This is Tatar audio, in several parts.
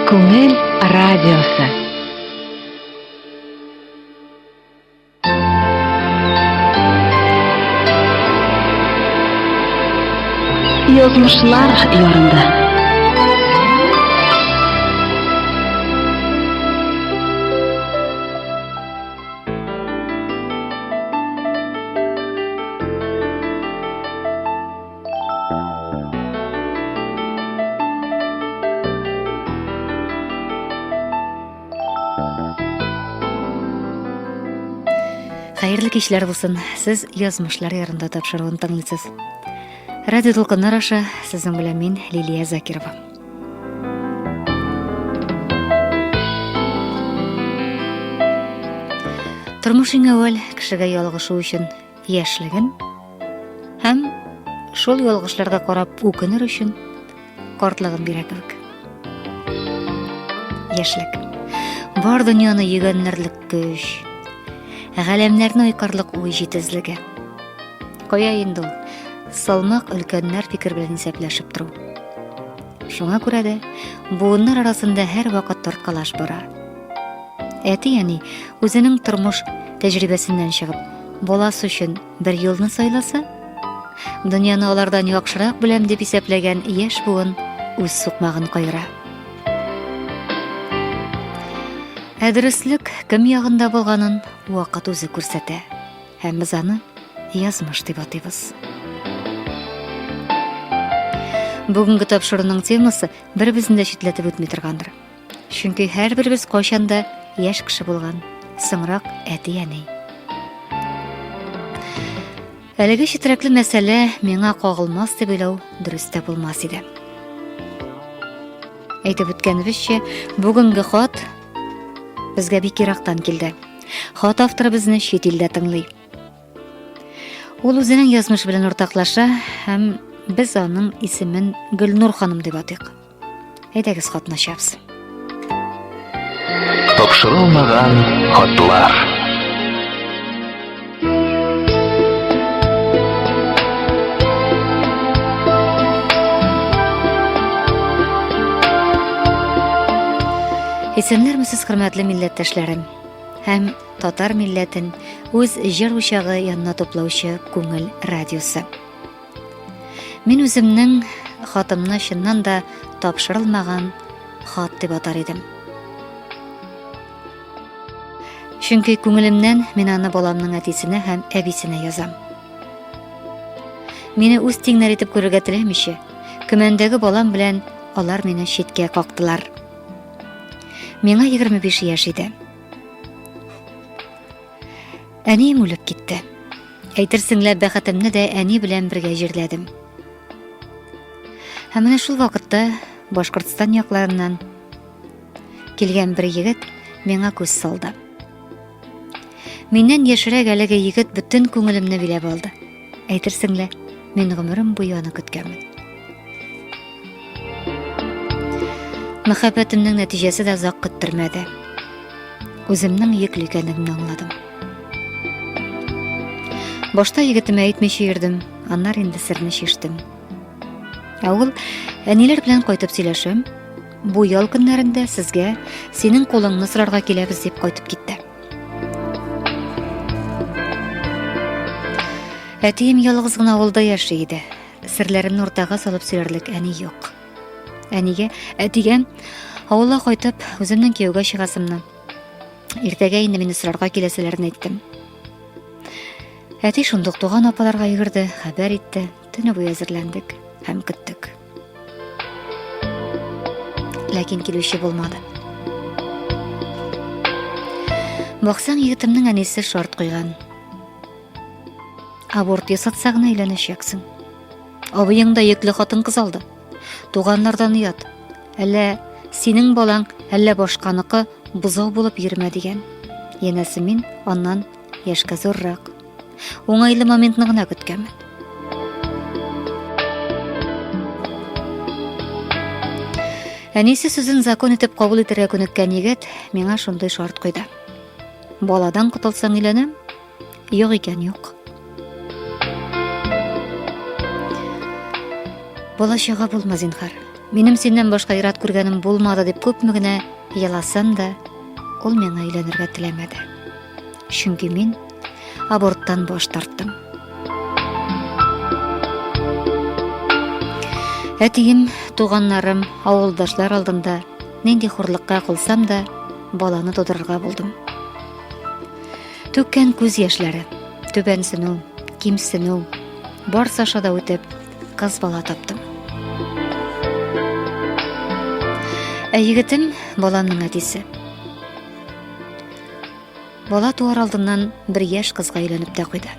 Күңел радиосы. Язмышлар ярында. Хайырлы кичләр булсын. Сез язмышлар ярында тапшыруын тыңлыйсыз. Радио Толкыннар аша сезнең белән мин Лилия Закирова. Тормышың әүвәл кешегә ялгышу өчен яшьлеген һәм шул ялгышларга карап үкенер өчен картлыгын бирә кебек. Яшьлек. Бар дөньяны йөгәннәрлек көч, галәмнәрне айкарлык уй җитезлеге. Кая инде ул? Салмак өлкәннәр фикер белән исәпләшеп тору. Шуңа күрә дә буыннар арасында һәр вакыт тарткалаш бара. Әти үзенең тормыш тәҗрибәсеннән чыгып, баласы өчен бер юлны сайласа, дөньяны алардан яхшырак беләм дип исәпләгән яшь буын үз сукмагын кайыра. Дөрестлек кем ягында булганын вакыт үзе күрсәтә, һәм без аны язмыш дип атыйбыз. Бүгенге тапшыруның темасы бер-берсен дә читләтеп үтми торгандыр. Чөнки һәрберебез кайчанда яшь кеше булган, соңрак әти-әни. Әлеге читрәкле мәсьәлә миңа кагылмас дип уйлау дөрес тә булмас иде. Әйтеп үткәнебезчә, бүгенге хат безгә бик ерактан килде. Хат авторы безне чит илдә тыңлый. Ул үзенең язмыш белән уртаклаша һәм без аның исемен Гөлнур ханым дип атыйк. Әйдәгез катнашабыз. Тапшырылмаган хатлар. Исемнәрмесез хөрмәтле милләттәшләрем һәм татар милләтен үз җыр учагы янына туплаучы күңел радиосы. Мин үземнең хатымны чыннан да тапшырылмаган хат дип атар идем. Чөнки күңелемнән мин аны баламның әтисенә һәм әбисенә язам. Мине үз тиңнәр итеп күрергә теләмичә, көмәндәге балам белән алар мине читкә кактылар. Миңа 25 яшь иде. Әнием үлеп китте. Әйтерсеңләп бәхетемне дә әни белән бергә җирләдем. Һәм менә шул вакытта Башкортстан якларыннан килгән бер егет миңа күз салды. Миннән яшьрәк әлеге егет бөтен күңелемне биләп алды. Әйтерсеңләп, мин гомерем буе аны көткәнмен. Мәхәббәтемнең нәтиҗәсе дә озак көттермәде. Үземнең йөкле икәнлегемне аңладым. Башта егетемә әйтмичә йөрдем, аннары инде серне чиштем. Ул әниләр белән кайтып сөйләшәм, бу ял көннәрендә сезгә синең кулыңны сорарга киләбез дип кайтып китте. Әтием ялгыз гына авылда яши иде. Серләремне уртага салып сөйләрлек әни юк. Әтигә авылга кайтып, үземнең кияүгә чыгасымны, иртәгә инде мине сорарга киләселәрен әйттем. Әти шундук туган апаларга йөгерде, хәбәр итте, төне буе әзерләндек һәм көттек. Ләкин килүче булмады. Баксаң, егетемнең әнисе шарт куйган. Аборт ясатса гына өйләнәчәксең. Абыең да йөкле хатын кыз алды. Туганнардан ят. Әллә синең балаң, әллә башканыкы бузау булып йөрмә дигән. Янәсе мин аннан яшькә зуррак. Уңайлы моментны гына көткәнмен. Әнисе сүзен закон итеп кабул итәргә күнеккән егет миңа шундый шарт куйды. Баладан котылсаң өйләнәм, юк икән юк. Бала чага булма зинһар. Минем синнән башка ират күргәнем булмады дип күпме генә яласам да, ул миңа өйләнергә теләмәде. Чөнки мин аборттан баш тарттым. Әтием, туганнарым, авылдашлар алдында нинди хурлыкка кылсам да, баланы тудырырга булдым. Түккән күз яшьләре, түбәнсенү, кимсенү, барса шада үтеп, кыз бала таптым. Егетем баламның әтисе. Бала туар алдыннан бер яшь кызга өйләнеп тә куйды.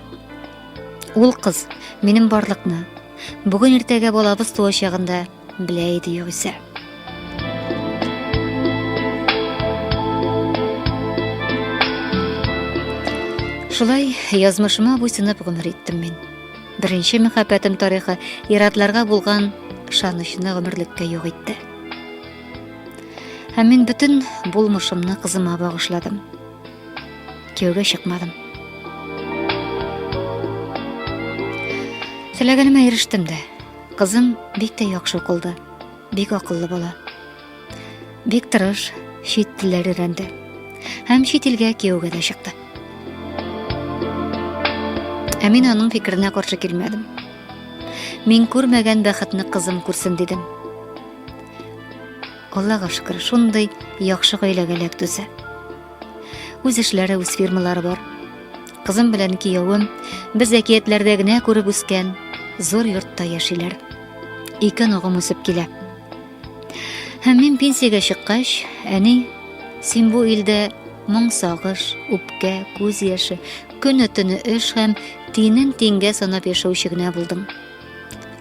Ул кыз минем барлыкны, бүген иртәгә балабыз туачагында белә иде югыйсә. Шулай язмышыма буйсынып гомер иттем мин. Беренче мәхәббәтем тарихы иратларга булган ышанычны гомерлеккә юк итте. Һәм мин бөтен булмышымны кызыма багышладым. Кияүгә чыкмадым. Теләгәнемә ирештем дә. Кызым бик тә яхшы укылды. Бик акыллы бала. Бик тырыш, чит телләр өйрәнде. Һәм чит илгә кияүгә дә чыкты. Ә мин аның фикеренә каршы килмәдем. Мин күрмәгән бәхетне кызым күрсен дидем. Аллага шөкер, шундый яхшы гаиләгә эләктүсе. Үз эшләре, үз фирмалары бар. Кызым белән кияүем без әкиятләрдә генә күреп үскән зур йортта яшиләр. Ике ногым үсеп килә. Һәм мин пенсиягә чыккач, әни, син бу илдә моң сагыш, үпкә, күз яше, көнө-төне эш һәм тинен тингә санап яшәүче генә булдың.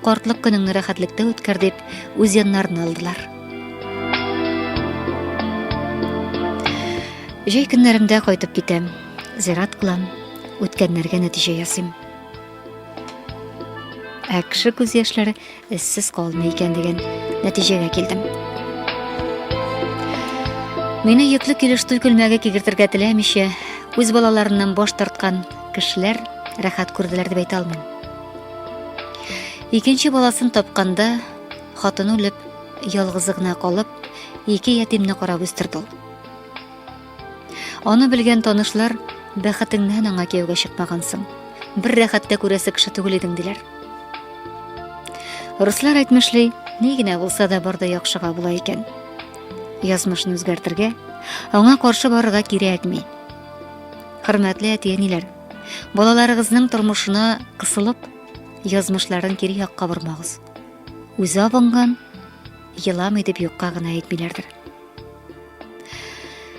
Картлык көнеңне рәхәтлектә үткәр дип үз яннарына алдылар. Җәй көннәремдә кайтып китәм, зират кылам, үткәннәргә нәтиҗә ясыйм. Ә кеше күз яшьләре эссез калмый икән дигән нәтиҗәгә килдем. Мине йөкле килеш-туй күлмәге кигертергә теләмичә, үз балаларыннан баш тарткан кешеләр рәхәт күрделәр дип әйтә алмыйм. Икенче баласын тапканда, хатын үлеп, ялгызы гына калып, ике ятимне карап үстерде ул. Аны белгән танышлар, бәхетеңнән аңа кияүгә чыкмагансың. Бер рәхәттә күрәсе кеше түгел идең диләр. Руслар әйтмешли, ни генә булса да барда яхшыга була икән. Язмышны үзгәртергә, аңа каршы барырга кирәкми. Хөрмәтле әти-әниләр, балаларыгызның тормышына кысылып, язмышларын кире якка бормагыз. Үзе абынган, еламый дип юкка гына әйтмиләрдер.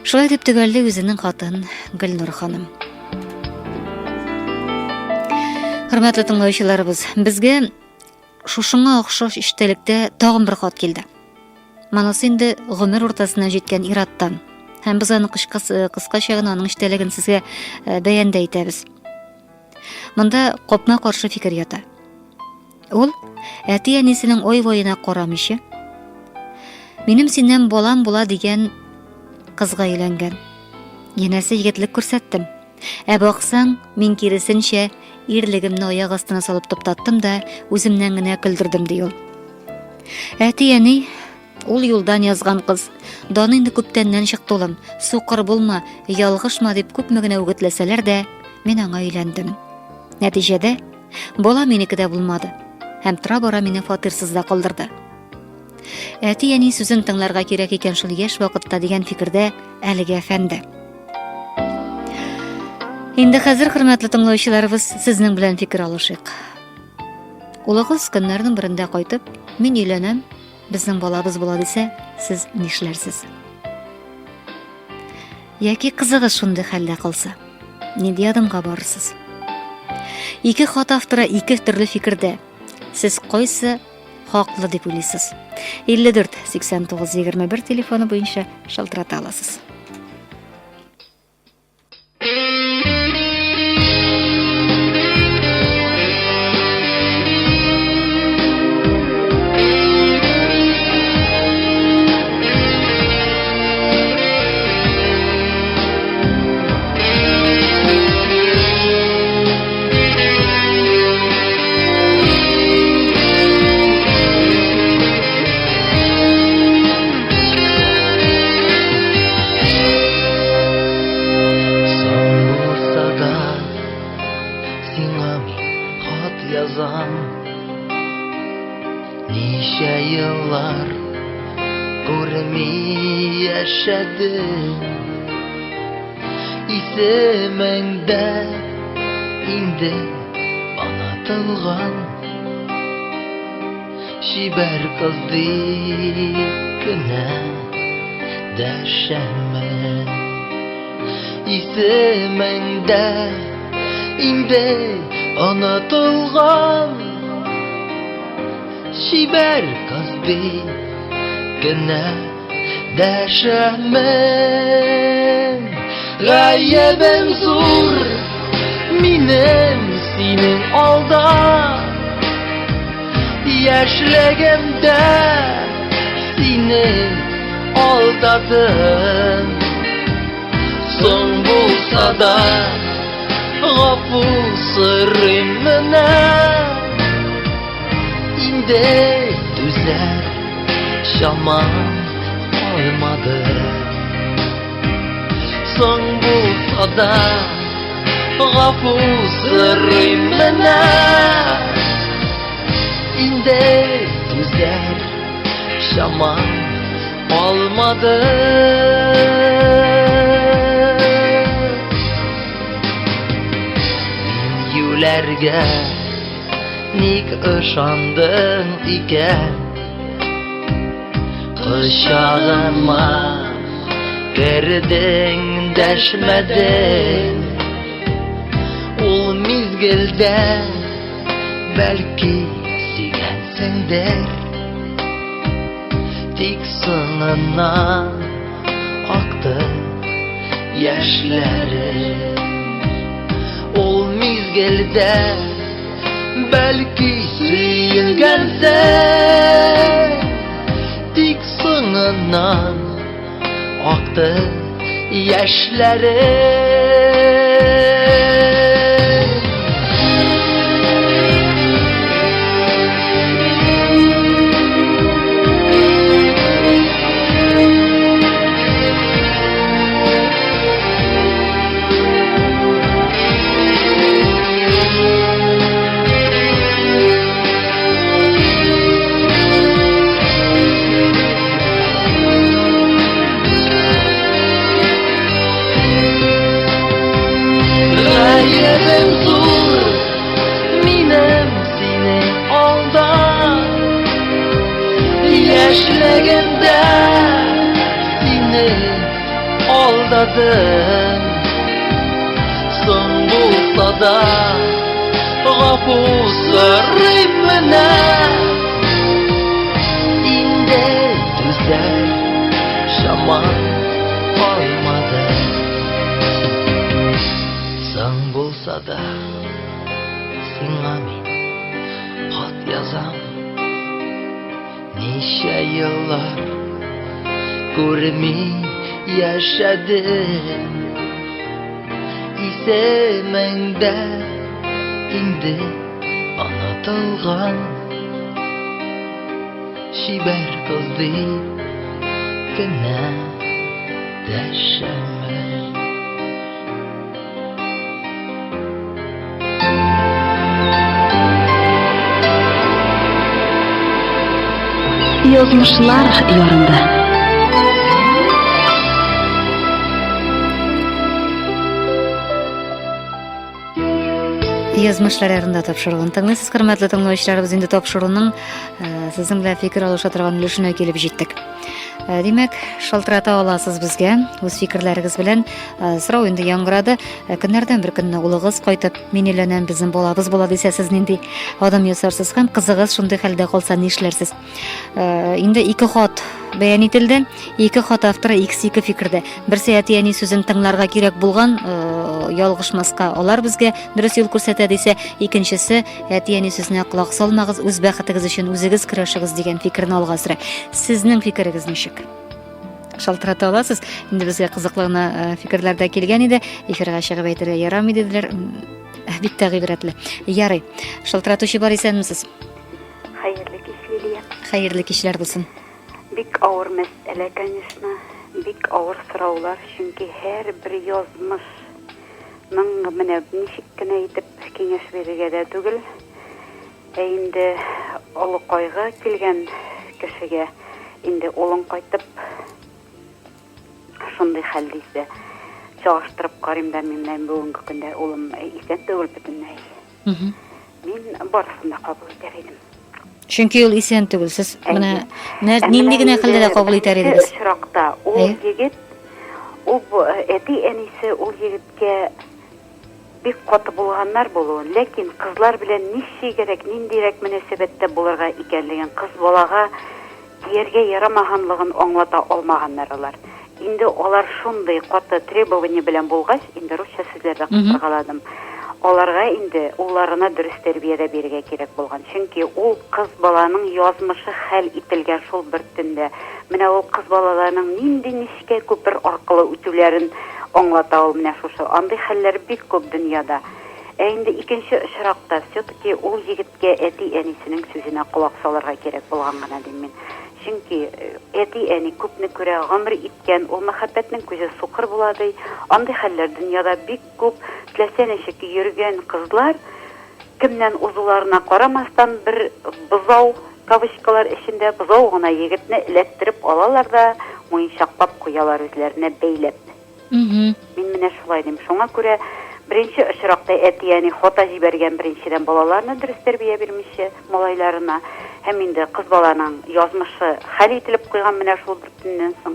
Шулай дип төгәлде үзенең хатын Гөлнур ханым. Хөрмәтле тыңлаучыларыбыз, безгә шушыңа охшаш иштәлектә тагын бер хат килде. Манысы инде гомер уртасына җиткән ираттан. Һәм без аны кыскача гына аның иштәлеген сезгә бәяндә итәбез. Монда копма каршы фикер ята. Ул әти-әнисенең ой-войына карамыйча, минем синнән балам була дигән кызга өйләнгән. Янәсе егетлек күрсәттем. Ә баксаң, мин киресенчә ирлегемне аяк астына салып топтаттым да үземнән генә көлдердем ди ул. Әти-әни, ул юлдан язган кыз. Дан инде күптәннән чыкты улым. Сукыр булма, ялгышма дип күпме генә үгетләсәләр дә, мин аңа өйләндем. Нәтиҗәдә, бала минекедә булмады. Һәм тора-бара мине фатирсызда калдырды. Әти-әни сүзен тыңларга кирәк икән шул яшь вакытта дигән фикердә әлегә фәндә. Инде хәзер, хөрмәтле тыңлаучыларыбыз, сезнең белән фикер алышыйк. Улыгыз көннәрнең берендә кайтып, мин өйләнәм, безнең балабыз була дисә, сез нишләрсез? Яки кызыгыз шундый хәлдә калса, нинди адымга барырсыз? Ике хат авторы ике төрле фикердә. Сез кайсы хаклы дип уйлыйсыз? 54 89 21 телефоны буенча шалтырата аласыз. yazam. Nice yıllar görmey yaşadım. İsemende indi anlatılgan şiber kızdı güne deşenme. İsemende indi anlatılgan şiber kızdı güne deşenme. Gayebem zor minem senin alda. Yaşlegimde seni aldadım. Son bulsa da gafu sırrımına indi düzer şaman olmadı. Son bulsa da gafu sırrımına indi düzer şaman olmadı. Yülerge nik ışandın iken kışağıma girdin deşmedin. Ol mizgilde belki sigensindir. Tik sınına aktı yaşları. Ol mizgilde belki sigensin. Tik sınına aktı yaşları. Gayebem zor minem seni alda. Yaşlegimde seni aldadım. Son bulsa da gafu sırrımına indi düzer şaman olmadı. San bulsa da sana min hat yazam. Nice yıllar görmey yaşadım. İsemende indi anlatılgan şiber kızdı güne deşenme. Yazmışlar yarında. Язмышлар ярында тапшырылган. Тыңлайсыз, кырматтуу тыңлоочуларыбыз, инде тапшыруунун сиздин менен пикир алышып турган үлүшүнө келип жеттик. Демек, шалтырата аласыз бизге өз фикирлериңиз менен. Суроо инде яңгырады. Күннөрдөн бир күнү улугуз кайтып, мен эленем, биздин бола десе, сиз нинди адам ясарсыз һәм кызыгыз шундый хәлдә калса ни эшләрсез? Инде 2 хат бәян ителде. 2 хат авторы X2 фикирдә. Берсе әтияни сүзен тыңларга кирәк булган, ялгышмаска алар безгә дөрес юл күрсәтә дисә, икенчесе әтияни сүзенә кулак салмагыз, үз бәхетегез өчен үзегез көрәшегез дигән фикерне алгасыра. Сезнең фикерегез ничек? Шалтырата аласыз. Инде безгә кызыклы фикерләрдә килгән иде. Эфирга чыгып әйтергә ярамый диделәр. Бик тәгъибрәтле. Ярый. Шалтыратучы бар исәнмесез? Хәерле кич, Лилия. Хәерле кичләр булсын. Бик авыр мәсьәлә, конечно. Бик авыр сораулар, чөнки һәрбер язмыш менә ничек кенә итеп киңәш бирергә дә түгел. Инде олы кайгы килгән кешегә инде улың кайтып шундый хәл дисә чагыштырып карыйм да миннән бүгенге көндә улым исән түгел бөтенләй. Мин барысын да кабул итәр идем. Чөнки ул исән түгел. Сез менә нинди генә хәлдә дә кабул итәр идегез? Очракта ул егет, ул әти әнисе ул егеткә бик каты булганнар булуын, ләкин кызлар белән ничә кирәк, ниндирәк мөнәсәбәттә булырга икәнлеген, кыз балага тияргә ярамаганлыгын аңлата алмаганнар алар. Инде алар шундый каты требование белән булгач, инде русча сүзләрдә кыскаргаладым. Аларга инде улларына дөрес тәрбиядә бирергә кирәк булган. Чөнки ул кыз баланың язмышы хәл ителгән шул бер төндә. Менә ул кыз балаларның нинди нечкә күпер аркылы үтүләрен аңлата ул менә шушы. Андый хәлләр бик күп дөньяда. Инде икенче очракта все-таки ул егеткә әти әнисенең сүзенә колак салырга кирәк булган гына дим мин. Чөнки әти әни күпне күрә, гомер иткән, ул мәхәббәтнең күзе сукыр була ди. Андый хәлләр дөньяда бик күп. Теләсә ничек йөргән кызлар кемнән узуларына карамастан бер бызау кавычкалар эчендә бызау гына егетне эләктереп алалар да муенчаклап куялар үзләренә бәйләп. Мин менә шулай дим. Шуңа күрә беренче очракта әти әни хата җибәргән беренчедән балаларны дөрес тәрбия бирмичә малайларына. Һәм инде кыз баланың язмышы хәл ителеп куйган менә шул бер көннән соң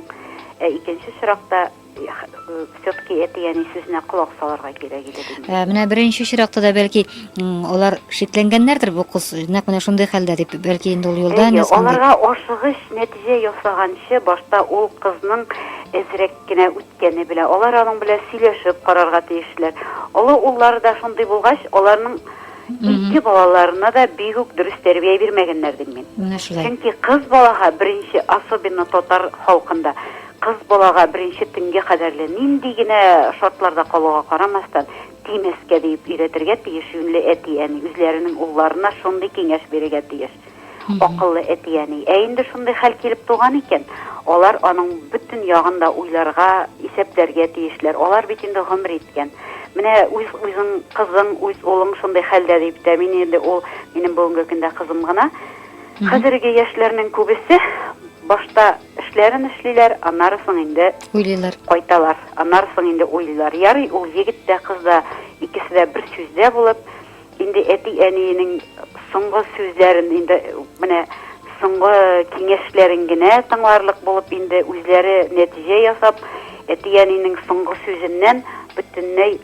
икенче очракта все-таки әти әни сүзенә колак салырга кирәк иде дим. Менә беренче очракта да бәлки алар шикләнгәннәрдер бу кыз нәкъ менә шундый хәлдә дип, бәлки инде ул юлда аларга ашыгыч нәтиҗә ясаганчы башта ул кызның әзрәк кенә үткәне белән алар аның белән сөйләшеп карарга тиешләр. Олы уллары да шундый булгач, аларның ике балаларына да бик үк дөрес тәрбия бирмәгәннәр дим мин. Менә шулай. Чөнки кыз балага беренче, особенно татар халкында, кыз балага беренче төнгә кадәрле нинди генә шартларда калуга карамастан тимәскә дип өйрәтергә тиеш юнле әти әни үзләренең улларына шундый киңәш бирергә тиеш. Акыллы әти әни. Инде шундый хәл килеп туган икән, алар аның бөтен ягында уйларга, исәпләргә тиешләр. Алар бит инде гомер иткән. Менә үзең кызың, үз улың шундый хәлдә дип тә мин инде ул минем бүгенге көндә кызым гына. Хәзерге яшьләрнең күбесе башта эшләрен эшлиләр, аннарысын инде уйлыйлар. Кайталар. Аннарысын инде уйлыйлар. Ярый, ул егет тә кыз да икесе дә бер сүздә булып, инде әти әниенең соңгы сүзләрен инде менә соңгы киңәшләрен генә тыңларлык булып инде үзләре нәтиҗә ясап, әти әниенең соңгы сүзеннән бөтенләй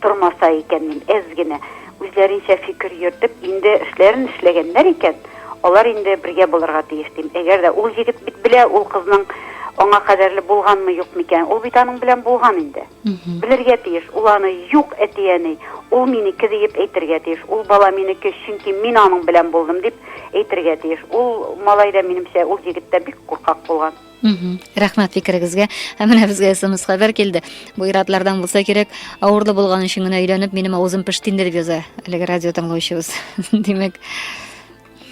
тормаса икән мин әз генә үзләренчә фикер йөртеп инде эшләрен эшләгәннәр икән, алар инде бергә булырга тиеш дим. Әгәр дә ул егет бит белә ул кызның аңа кадәрле булганмы юк микән, ул бит аның белән булган инде. Белергә тиеш, ул аны юк әти әни, ул минеке дип әйтергә тиеш, ул бала минеке чөнки мин аның белән булдым дип әйтергә тиеш. Ул малайда минемчә ул егеттә бик куркак булган. Рәхмәт фикерегезгә. Менә безгә SMS хәбәр килде. Бу иратлардан булса кирәк, авырлы булган өчен генә өйләнеп, минем авызым пеште инде дип яза. Әлеге радио тыңлаучыбыз. Димәк,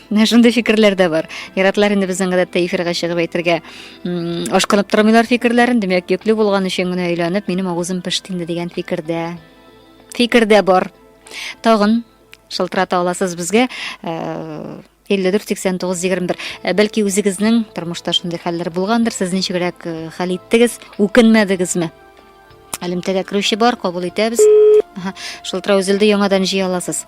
менә шундый фикерләр дә бар. Иратлар инде безнең гадәттә эфирга чыгып әйтергә ашкынып тормыйлар фикерләрен. Димәк, йөкле булган өчен генә өйләнеп, минем авызым пеште инде дигән фикердә бар. Тагын шылтырата аласыз безгә 54-89-21. Бәлки үзегезнең тормышта шундый хәлләр булгандыр, сез ничегрәк хәл иттегез, үкенмәдегезме? Элемтәгә кирүче бар, кабул итәбез. Шылтырау үзелде, яңадан җыя аласыз.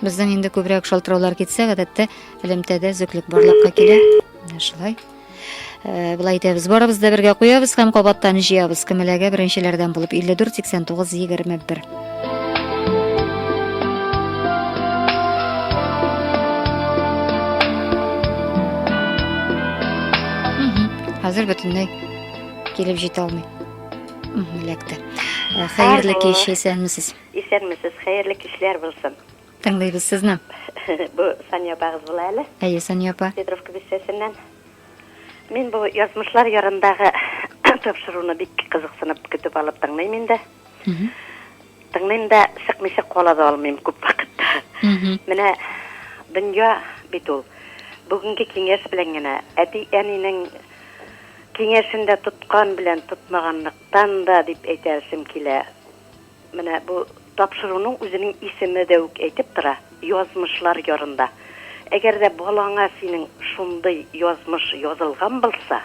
Безнең инде күбрәк шалтыраулар китсә, гадәттә элемтәдә зөклек барлыкка килә. Шулай. Булай итәбез, барыбыз да бергә куябыз һәм кабаттан җыябыз. Кемләргә беренчеләрдән булып 54-89-21. Хәзер бөтенләй килеп җитә алмый. Ләкте. Хәерле кич, исәнмесез? Исәнмесез, хәерле кичләр булсын. Тыңлыйбыз сезне. Бу Сания апагыз була әле. Әйе, Сания апа. Петровка бистәсеннән. Мин бу язмышлар ярындагы тапшыруны бик кызыксынып көтеп алып тыңлыйм инде. Тыңлыйм да сыкмыйча кала да алмыйм күп вакытта. Менә дөнья бит ул. Бүгенге киңәш белән генә әти әнинең кеңешендә тоткан белән тотмаганлыктан да дип әйтәсем килә. Менә бу тапшыруның үзенең исеме дә үк әйтеп тора, язмышлар ярында. Әгәр дә балаңа синең шундый язмыш язылган булса,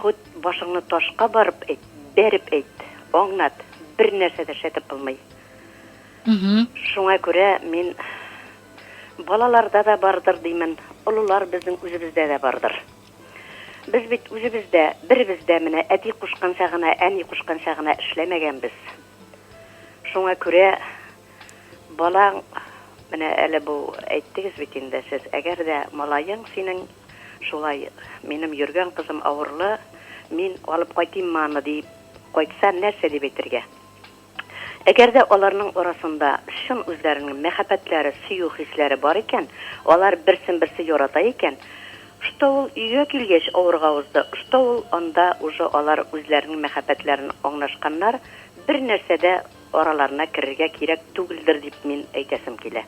хут башыңны ташка барып әйт, бәреп әйт, аңлат, бер нәрсә дә шәтеп булмый. Шуңа күрә мин балаларда да бардыр димән, олылар безнең үзебездә дә бардыр. Без бит үзебездә, беребездә менә әти кушканча гына, әни кушканча гына эшләмәгәнбез. Шуңа күрә балаң менә әле бу әйттегез бит инде сез, әгәр дә малаең синең шулай минем йөргән кызым авырлы, мин алып кайтыйм аны дип кайтса, нәрсә дип әйтергә? Әгәр дә аларның арасында шын үзләренең мәхәббәтләре, сөю хисләре бар икән, алар берсен-берсе ярата икән, шта ул өйгә килгәч авырга узды, шта ул анда уже алар үзләренең мәхәббәтләрен аңлашканнар, бер нәрсәдә араларына керергә кирәк түгелдер дип мин әйтәсем килә.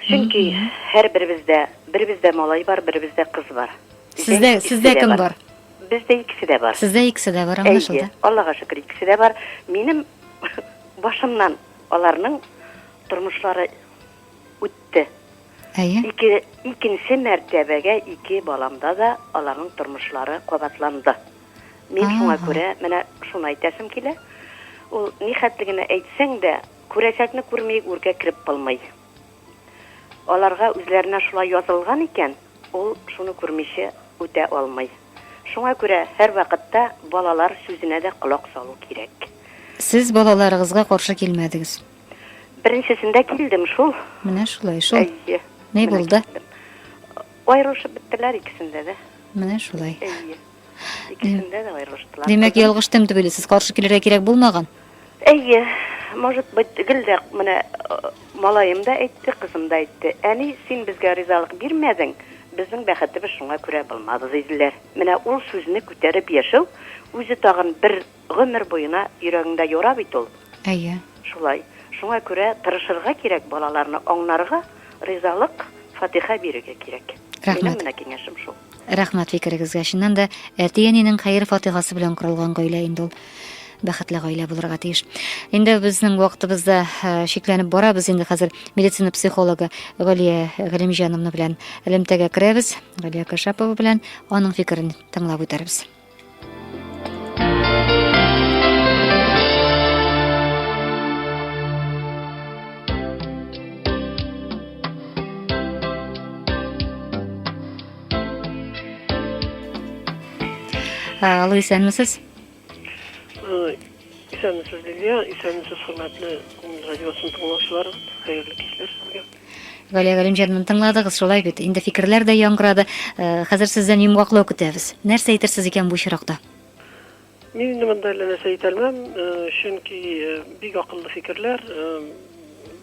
Чөнки һәр беребездә малай бар, беребездә кыз бар. Сездә кем бар? Бездә икесе дә бар. Сездә икесе дә бар, аңлашылды. Аллага шөкер, икесе дә бар. Минем башымнан аларның тормышлары үтте. Икенче мәртәбәгә ике баламда да аларның тормышлары кабатланды. Мин шуңа күрә менә шуны әйтәсем килә. Ул нихәтлегенә әйтсәң дә, күрәчәкне күрмәй үргә кирип булмый. Аларга үзләренә шулай язылган икән, ул шуны күрмичә үтә алмый. Шуңа күрә һәр вакытта балалар сүзенә дә колак салу кирәк. Сез балаларыгызга каршы килмәдегез. Беренчесендә килдем шул. Менә шулай, шул. Ни булды? Аерылышып беттеләр икесендә дә. Менә шулай. Икесендә дә аерылыштылар. Димәк, ялгыштым дип уйлыйсыз, каршы килергә кирәк булмаган? Может быть, гелдә менә малаем да әйтте, кызым да әйтте. Әни, син безгә ризалык бирмәдең. Безнең бәхетебез шуңа күрә булмады диделәр. Менә ул сүзне күтәреп яшәү үзе тагын бер гомер буена йөрәгендә яра бит ул. Шулай. Шуңа күрә тырышырга кирәк, балаларны аңларга, ризалык, фатиха бирергә кирәк. Рәхмәт. Менә киңәшем шул. Рәхмәт фикерегезгә. Шуннан да әти-әнинең хәйр фатихасы белән корылган гаилә инде ул. Бәхетле гаилә булырга тиеш. Инде безнең вакытыбызда шикләнеп барабыз. Инде хәзер медицина психологы Галия Галимҗановна белән элемтәгә керәбез. Галия Кашапова белән аның фикерен тыңлап үтәрбез. Алло, исәнмесез? Исәнмесез, Лилия, исәнмесез, хөрмәтле радиосын тыңлаучылар, хәерле кичләр сезгә. Галия Галимҗановна, тыңладыгыз, шулай бит. Инде фикерләр дә яңгырады. Хәзер сездән йомгаклау көтәбез. Нәрсә әйтерсез икән бу чиракта? Мин инде монда нәрсә әйтә алмам, чөнки бик акыллы фикерләр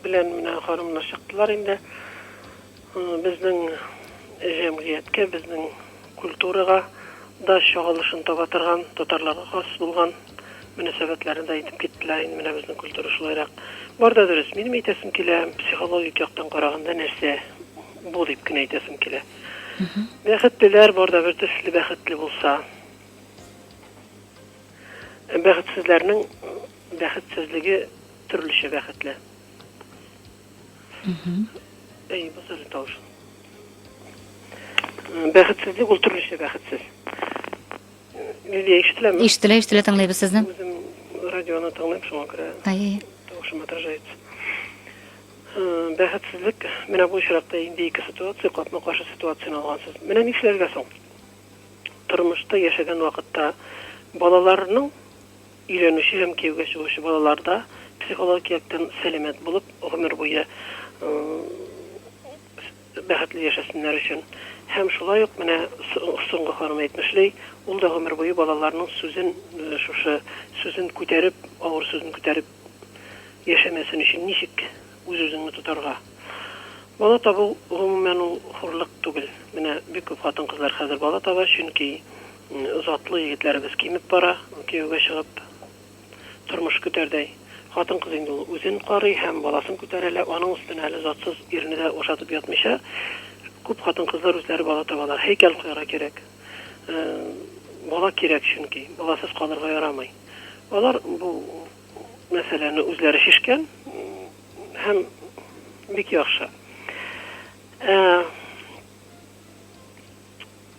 белән менә ханымнар чыктылар инде. Безнең җәмгыятькә, безнең культурага да чагылышын таба торган, татарларга хас булган мөнәсәбәтләрен дә әйтеп киттеләр. Инде менә безнең культура шулайрак. Бар да дөрес. Минем әйтәсем килә, психологик яктан караганда нәрсә бу дип кенә әйтәсем килә. Бәхетлеләр бар да бер төсле бәхетле булса, бәхетсезләрнең бәхетсезлеге төрлечә бәхетле. Базар тавыш. Бәхетсезлек ул төрлечә бәхетсез. Лилия, ишетеләме? Ишетелә, тыңлыйбыз сезне. Үзем радионы тыңлыйм, шуңа күрә тавышым отражается. Бәхетсезлек, менә бу очракта инде ике ситуация, капма-каршы ситуацияны алгансыз. Менә нишләргә соң? Тормышта яшәгән вакытта балаларның өйрәнүче һәм кияүгә чыгучы балаларда психологик яктан сәламәт булып, гомер буе бәхетле яшәсеннәр өчен. Һәм шулай ук менә соңгы ханым әйтмешли, ул да гомер буе балаларның сүзен күтәреп, авыр сүзен күтәреп яшәмәсен өчен ничек үз-үзеңне тотарга. Бала табу гомумән ул хурлык түгел. Менә бик күп хатын-кызлар хәзер бала таба, чөнки затлы егетләребез кимеп бара, кияүгә чыгып тормыш күтәрдәй. Хатын-кыз инде ул үзен карый һәм баласын күтәрәләр, аның өстенә әле затсыз ирне дә ошатып ятмыйча, күп хатын-кызлар үзләре бала табалар. Һәйкәл куярга кирәк. бала кирәк чөнки, баласыз калырга ярамый. Алар бу мәсьәләне үзләре шишкән һәм бик яхшы.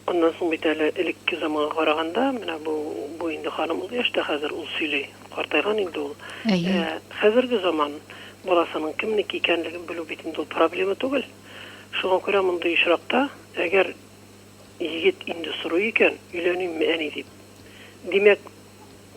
Ondan soң бит әле элекке заманга караганда, менә бу инде ханым ул яшьтә хәзер ул сөйли, картайган инде ул. Хәзерге заман баласының кемнеке икәнлеген белү бит инде ул проблема түгел. Шуңа күрә мондай очракта, әгәр егет инде сорый икән, өйләнимме әни дип. Димәк,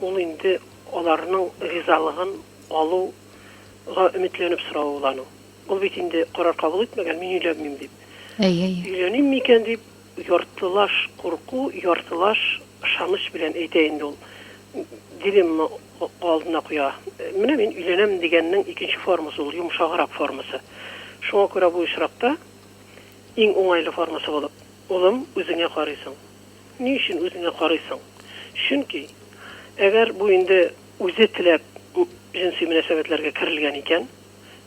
ул инде аларның ризалыгын алуга өметләнеп сорау улану. Ул бит инде карар кабул итмәгән, мин өйләнмим дип. Өйләним микән дип яртылаш курку, яртылаш шаныш белән әйтә инде ул. Дилем алдына куя. Менә мин өйләнәм дигәннең икенче формасы ул, йомшаграк формасы. Шуңа күрә бу очракта иң уңайлы формасы булып, улым, үзеңә карыйсың. Ни өчен үзеңә карыйсың? Чөнки әгәр бу инде үзе теләп җинси мөнәсәбәтләргә кирелгән икән,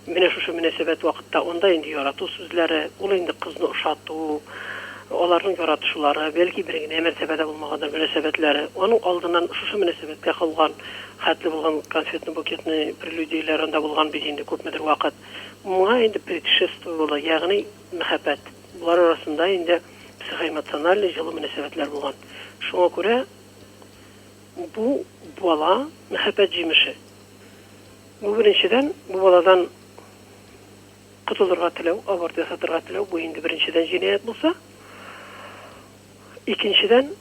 менә шушы мөнәсәбәт вакытта онда инде ярату сүзләре, ул инде кызны ошату, аларның яратышулары, бәлки бер генә мәртәбәдә булмагандыр мөнәсәбәтләре, аның алдыннан шушы мөнәсәбәткә калган, хәтле булган конфетны, букетны, прелюдияләрендә булган бит инде күпмедер вакыт. Моңа инде предшествовало, ягъни мәхәббәт. Булар арасында инде психоэмоциональ җылы мөнәсәбәтләр булган. Шуңа күрә бу бала мәхәббәт җимеше. Бу беренчедән, бу баладан котылырга теләү, аборт ясатырга теләү, бу инде беренчедән җинаять булса, икенчедән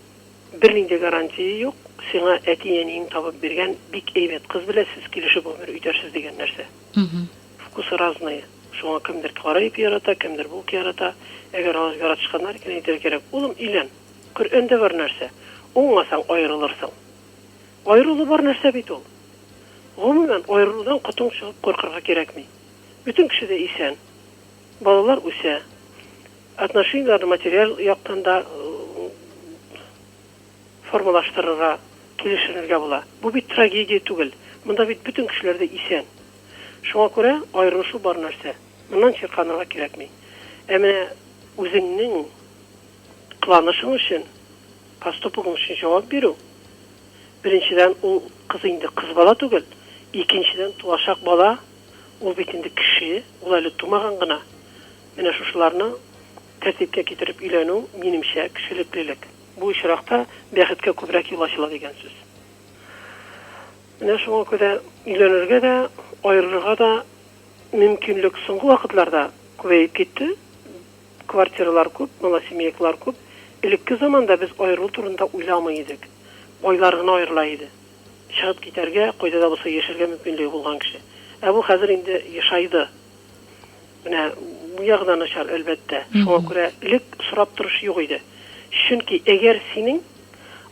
бернинди гарантия юк, сиңа әти-әниең табып биргән бик әйбәт кыз белән сез килешеп гомер үтәрсез дигән нәрсә. Вкусы разные. Шуңа кемдер карайып ярата, кемдер бу ярата. Әгәр алар яратышканнар икән әйтер кирәк. Улым, илән. Коръәндә бар нәрсә. Уңмасаң аерылырсың. Аерылу бар нәрсә бит ул. Гомумән аерылудан котың чыгып куркырга кирәкми. Бүтән кеше дә исән. Балалар үсә. Отношенияләрне материаль яктан да формалаштырырга, килешергә була. Бу бит трагедия түгел. Монда бит бүтән кешеләр дә исән. Шуңа күрә аерылышу бар нәрсә. Моннан чирканырга кирәкми. Әмма үзеңнең кыланышың өчен, поступкың өчен җавап бирү. Беренчедән, ул кыз инде кыз бала түгел. Икенчедән, туачак бала, ул бит инде кеше, ул әле тумаган гына. Менә шушыларны тәртипкә китереп өйләнү, минемчә, кешелеклелек. Бу очракта бәхеткә күбрәк юл ачыла дигән сүз. Менә шуңа күрә өйләнергә дә, аерылырга да мөмкинлек соңгы вакытларда күбәеп китте. Квартиралар күп, малосемейкалар күп. Элекке заманда без аерылу турында уйламый идек. Байлар гына аерыла иде. Чыгып китәргә, кайда да булса яшәргә мөмкинлеге булган кеше. Бу хәзер инде яшайды. Менә бу ягдан начар әлбәттә. Шуңа күрә элек сорап торыш юк иде. Чөнки әгәр синең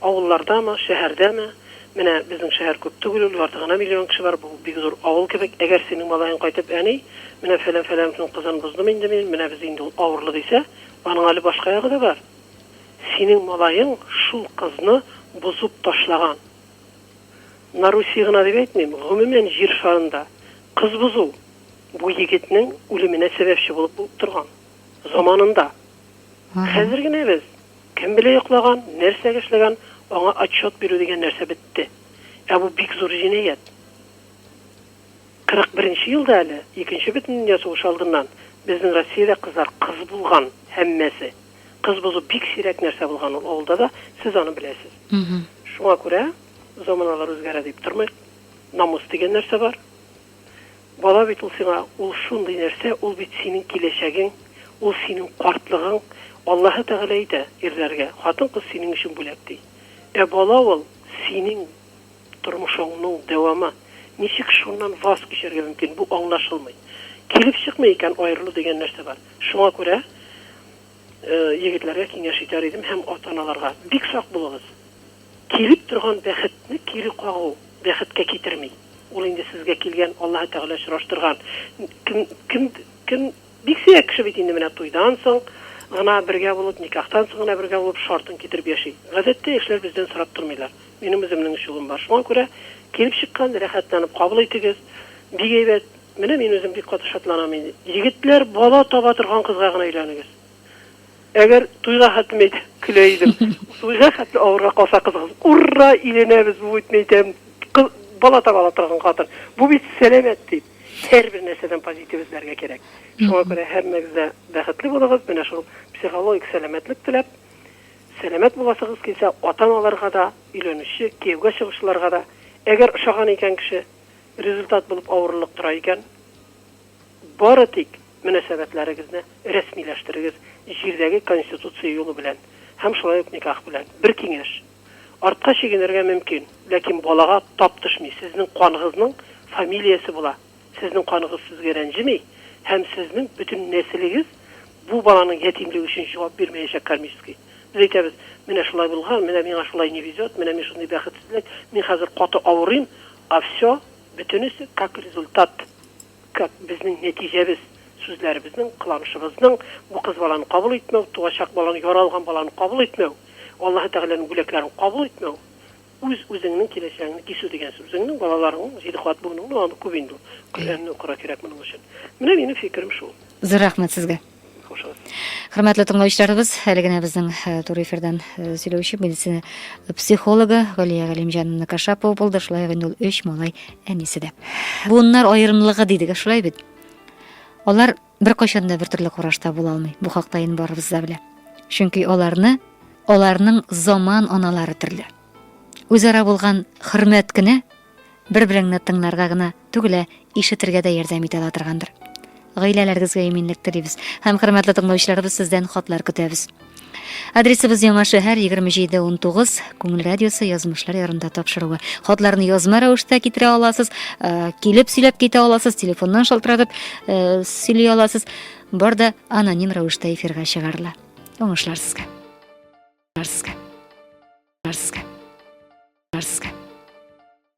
авыллардамы, шәһәрдәме, менә безнең шәһәр күп түгел, ярты гына миллион кеше бар, бу бик зур авыл кебек. Әгәр синең малаең кайтып, әни, менә фәлән кызын буздым инде мин, менә без инде ул авырлы дисә, аның әле башка ягы да бар. Синең малаең шул кызны бузып ташлаган. На Руси гына дип әйтмим, гомумән җир шарында кыз бузу бу егетнең үлеменә сәбәпче булып торган заманында. Хәзер генә без кем белә йоклаган, нәрсәгә эшләгән, аңа отчет бирү дигән нәрсә бетте. Бу бик зур җинаять. 41нче елда әле, 2нче бөтен дөнья сугышы алдыннан безнең Россиядә кызлар кыз булган һәммәсе. Кыз бузу бик сирәк нәрсә булган ул авылда да, сез аны беләсез. Шуңа күрә заманалар үзгәрә дип тормыйк. Намус дигән нәрсә бар. Бала бит ул сиңа, ул шундый нәрсә, ул бит синең киләчәгең, ул синең картлыгың. Аллаһы Тәгалә әйтә ирләргә, хатын-кыз синең өчен бүләк ди. Бала ул синең тормышыңның дәвамы. Ничек шуннан ваз кичәргә мөмкин? Бу аңлашылмый. Килеп чыкмый икән аерылу дигән нәрсә бар. Шуңа күрә егетләргә киңәш итәр идем һәм ата-аналарга. Бик сак булыгыз. Килеп торган бәхетне кире кагу бәхеткә китерми. Ул инде сезгә килгән Аллаһы Тәгалә чыраштырган. Кем бик сирәк кеше бит инде менә туйдан соң гына бергә булып, никахтан соң гына бергә булып шартын китереп яши. Гадәттә эшләр бездән сорап тормыйлар. Минем үземнең шулым бар. Шуңа күрә килеп чыккан рәхәтләнеп кабул итегез. Бик әйбәт. Менә мин үзем бик каты шатланам инде. Егетләр бала таба торган кызга гына өйләнегез. Әгәр туйга хәтмәйт көләйдем. Туйга хәтле авырга калса кызыгыз. Ура, иленәбез бу үтмәйтәм. Бала табала торган хатыр. Бу бит сәламәт дип. Һәрбер нәрсәдән позитив эзләргә кирәк. Шуңа күрә һәммәгез дә бәхетле булыгыз. Менә шул психологик сәламәтлек теләп, сәламәт буласыгыз килсә, ата-аналарга да, өйләнүче, кияүгә чыгышларга да, әгәр ошаган икән кеше, результат булып авырлык тора икән, бары тик мөнәсәбәтләрегезне рәсмиләштерегез җирдәге конституция юлы белән һәм шулай ук никах белән. Бер киңәш. Артка чигенергә мөмкин, ләкин балага тап төшми. Сезнең каныгызның фамилиясе була. Сезнең каныгыз сезгә рәнҗеми һәм сезнең бөтен нәселегез бу баланың ятимлеге өчен җавап бирмәячәк кармически. Без әйтәбез, менә шулай булган, менә миңа шулай не везет, менә мин шундый бәхетсезлек, мин хәзер каты авырыйм, а все бөтенесе как результат, как безнең нәтиҗәбез, сүзләребезнең, кыланышыбызның бу кыз баланы кабул итмәү, туачак баланы, яралган баланы кабул итмәү, Аллаһ Тәгаләнең бүләкләрен кабул итмәү, үзеңнең киләчәгеңне кисү дигән сүз. Үзеңнең балаларың җиде кат булуның аны күп инде. Көләнне укыра кирәк моның өчен. Менә минем фикерем шул. Зур рәхмәт сезгә. Хушыгыз. Хөрмәтле тыңлаучыларыбыз, әле генә безнең туры эфирдан сөйләүче медицина психологы Галия Галимҗанова Кашапова булды. Шулай инде ул 3 малай әнисе дә. Буыннар аерымлыгы дидек, шулай бит. Алар бер кайчан да бер төрле карашта була алмый. Бу хакта инде барыбыз да белә. Чөнки аларның заман аналары төрле. Үзара булган хөрмәт кенә бер-береңне тыңларга гына түгел, ишетергә дә ярдәм итә ала торгандыр. Гаиләләрегезгә иминлек телибез һәм хөрмәтле тыңлаучыларыбыз, сездән хатлар көтәбез. Адресыбыз Яңа шәһәр 2719, Күңел радиосы, Язмышлар ярында тапшыруы. Хатларны язма рәвештә китерә аласыз, килеп сөйләп китә аласыз, телефоннан шалтыратып сөйли аласыз. Барда аноним рәвештә эфирга чыгарыла. Уңышлар сезгә.